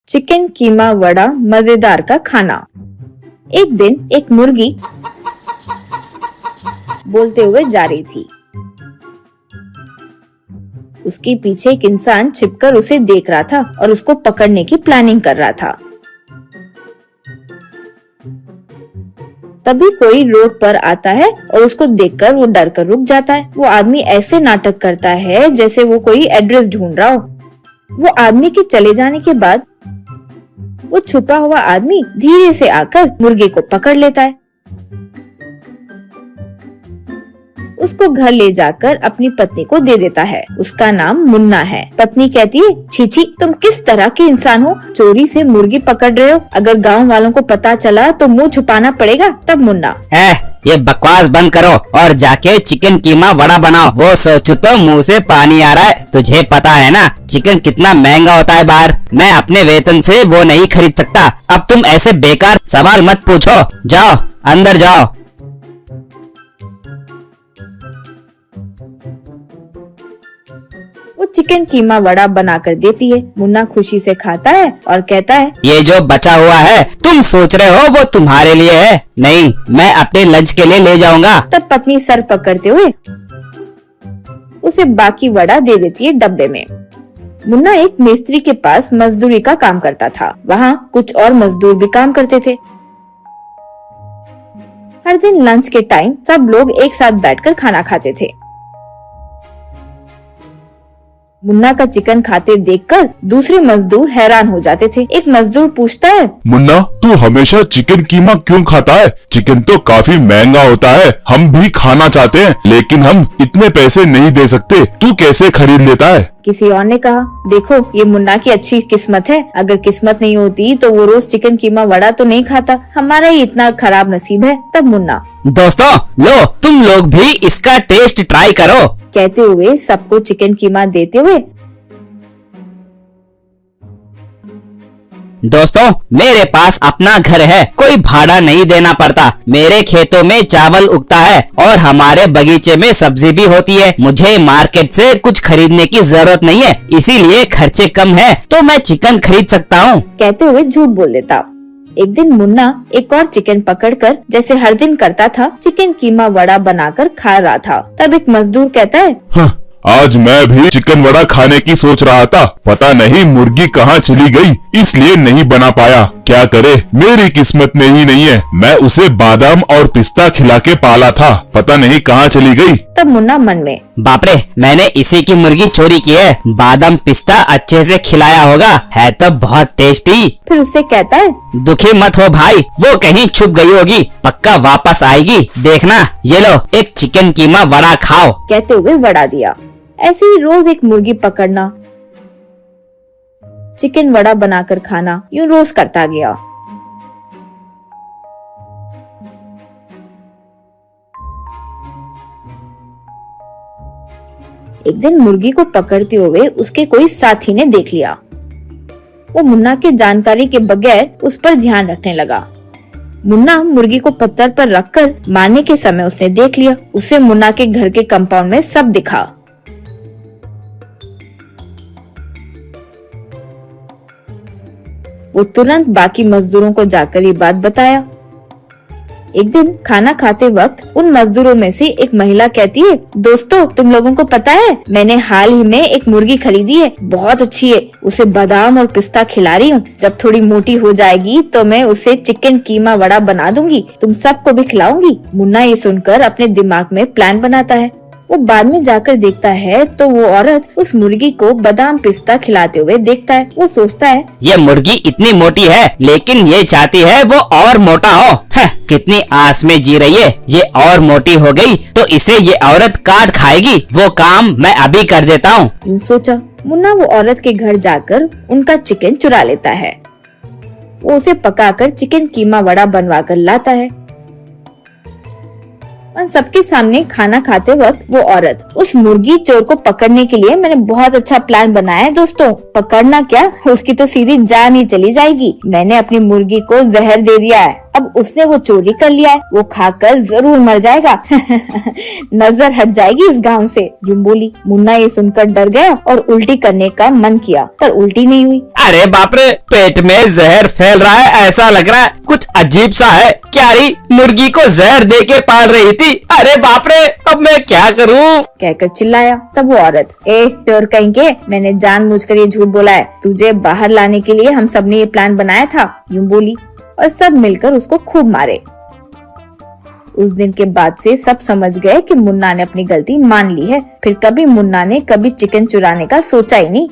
Chicken कीमा वड़ा मजेदार का खाना। एक दिन एक मुर्गी बोलते हुए जा रही थी। उसके पीछे एक इंसान छिपकर उसे देख रहा था और उसको पकड़ने की प्लानिंग कर रहा था। तभी कोई रोड पर आता है और उसको देखकर वो डर कर रुक जाता है। वो आदमी ऐसे नाटक करता है जैसे वो कोई एड्रेस ढूंढ रहा हो। वो आदमी के चले जाने के बाद वो छुपा हुआ आदमी धीरे से आकर मुर्गे को पकड़ लेता है। उसको घर ले जाकर अपनी पत्नी को दे देता है। उसका नाम मुन्ना है। पत्नी कहती है, छीछी, तुम किस तरह के इंसान हो, चोरी से मुर्गी पकड़ रहे हो। अगर गांव वालों को पता चला तो मुंह छुपाना पड़ेगा। तब मुन्ना, ये बकवास बंद करो और जाके चिकन कीमा वड़ा बनाओ। वो सोचो तो मुंह से पानी आ रहा है। तुझे पता है ना चिकन कितना महंगा होता है बाहर। मैं अपने वेतन से वो नहीं खरीद सकता। अब तुम ऐसे बेकार सवाल मत पूछो। जाओ अंदर जाओ। वो चिकन कीमा वड़ा बनाकर देती है। मुन्ना खुशी से खाता है और कहता है, ये जो बचा हुआ है तुम सोच रहे हो वो तुम्हारे लिए है। नहीं, मैं अपने लंच के लिए ले जाऊंगा। तब पत्नी सर पकड़ते हुए उसे बाकी वड़ा दे देती है डब्बे में। मुन्ना एक मिस्त्री के पास मजदूरी का काम करता था। वहाँ कुछ और मजदूर भी काम करते थे। हर दिन लंच के टाइम सब लोग एक साथ बैठकर खाना खाते थे। मुन्ना का चिकन खाते देखकर दूसरे मजदूर हैरान हो जाते थे। एक मजदूर पूछता है, मुन्ना, तू हमेशा चिकन कीमा क्यों खाता है? चिकन तो काफी महंगा होता है। हम भी खाना चाहते हैं लेकिन हम इतने पैसे नहीं दे सकते। तू कैसे खरीद लेता है? किसी और ने कहा, देखो ये मुन्ना की अच्छी किस्मत है। अगर किस्मत नहीं होती तो वो रोज चिकन कीमा वड़ा तो नहीं खाता। हमारा ही इतना खराब नसीब है। तब मुन्ना, दोस्तों लो तुम लोग भी इसका टेस्ट ट्राई करो। कहते हुए सबको चिकन कीमा देते हुए, दोस्तों मेरे पास अपना घर है, कोई भाड़ा नहीं देना पड़ता। मेरे खेतों में चावल उगता है और हमारे बगीचे में सब्जी भी होती है। मुझे मार्केट से कुछ खरीदने की जरूरत नहीं है, इसीलिए खर्चे कम है तो मैं चिकन खरीद सकता हूँ। कहते हुए झूठ बोल देता। एक दिन मुन्ना एक और चिकन पकड़कर जैसे हर दिन करता था चिकन कीमा वड़ा बनाकर खा रहा था। तब एक मजदूर कहता है, आज मैं भी चिकन वड़ा खाने की सोच रहा था। पता नहीं मुर्गी कहाँ चली गई, इसलिए नहीं बना पाया। क्या करे, मेरी किस्मत में ही नहीं है। मैं उसे बादाम और पिस्ता खिला के पाला था, पता नहीं कहाँ चली गई। तब मुन्ना मन में, बाप रे, मैंने इसी की मुर्गी चोरी की है। बादाम पिस्ता अच्छे से खिलाया होगा, है तो बहुत टेस्टी। फिर उससे कहता है, दुखी मत हो भाई, वो कहीं छुप गई होगी, पक्का वापस आएगी। देखना, ये लो एक चिकन कीमा वड़ा खाओ। कहते हुए वड़ा दिया। ऐसे ही रोज एक मुर्गी पकड़ना, चिकन वड़ा बनाकर खाना, यूं रोज करता गया। एक दिन मुर्गी को पकड़ते हुए उसके कोई साथी ने देख लिया। वो मुन्ना के जानकारी के बगैर उस पर ध्यान रखने लगा। मुन्ना मुर्गी को पत्थर पर रखकर मारने के समय उसने देख लिया। उसे मुन्ना के घर के कंपाउंड में सब दिखा। वो तुरंत बाकी मजदूरों को जाकर ये बात बताया। एक दिन खाना खाते वक्त उन मजदूरों में से एक महिला कहती है, दोस्तों तुम लोगों को पता है मैंने हाल ही में एक मुर्गी खरीदी है, बहुत अच्छी है। उसे बादाम और पिस्ता खिला रही हूँ। जब थोड़ी मोटी हो जाएगी तो मैं उसे चिकन कीमा वड़ा बना दूंगी, तुम सबको भी खिलाऊंगी। मुन्ना ये सुनकर अपने दिमाग में प्लान बनाता है। वो बाद में जाकर देखता है तो वो औरत उस मुर्गी को बादाम पिस्ता खिलाते हुए देखता है। वो सोचता है, ये मुर्गी इतनी मोटी है लेकिन ये चाहती है वो और मोटा हो। कितनी आस में जी रही है। ये और मोटी हो गई तो इसे ये औरत काट खाएगी। वो काम मैं अभी कर देता हूँ। यूं सोचा। मुन्ना वो औरत के घर जाकर उनका चिकन चुरा लेता है। वो उसे पकाकर चिकन कीमा वड़ा बनवा कर लाता है। और सबके सामने खाना खाते वक्त वो औरत, उस मुर्गी चोर को पकड़ने के लिए मैंने बहुत अच्छा प्लान बनाया है दोस्तों। पकड़ना क्या, उसकी तो सीधी जान ही चली जाएगी। मैंने अपनी मुर्गी को जहर दे दिया है। अब उसने वो चोरी कर लिया है, वो खाकर जरूर मर जाएगा। नजर हट जाएगी इस गांव से, यूं बोली। मुन्ना ये सुनकर डर गया और उल्टी करने का मन किया, पर उल्टी नहीं हुई। अरे बाप रे, पेट में जहर फैल रहा है, ऐसा लग रहा है कुछ अजीब सा है। क्यारी मुर्गी को जहर दे के पाल रही थी। अरे बाप रे, अब मैं क्या करूं? कहकर चिल्लाया। तब वो औरत, ए चोर कहीं के, मैंने जानबूझकर ये झूठ बोला है, तुझे बाहर लाने के लिए हम सबने ये प्लान बनाया था, यूं बोली। और सब मिलकर उसको खूब मारे। उस दिन के बाद से सब समझ गए कि मुन्ना ने अपनी गलती मान ली है। फिर कभी मुन्ना ने कभी चिकन चुराने का सोचा ही नहीं।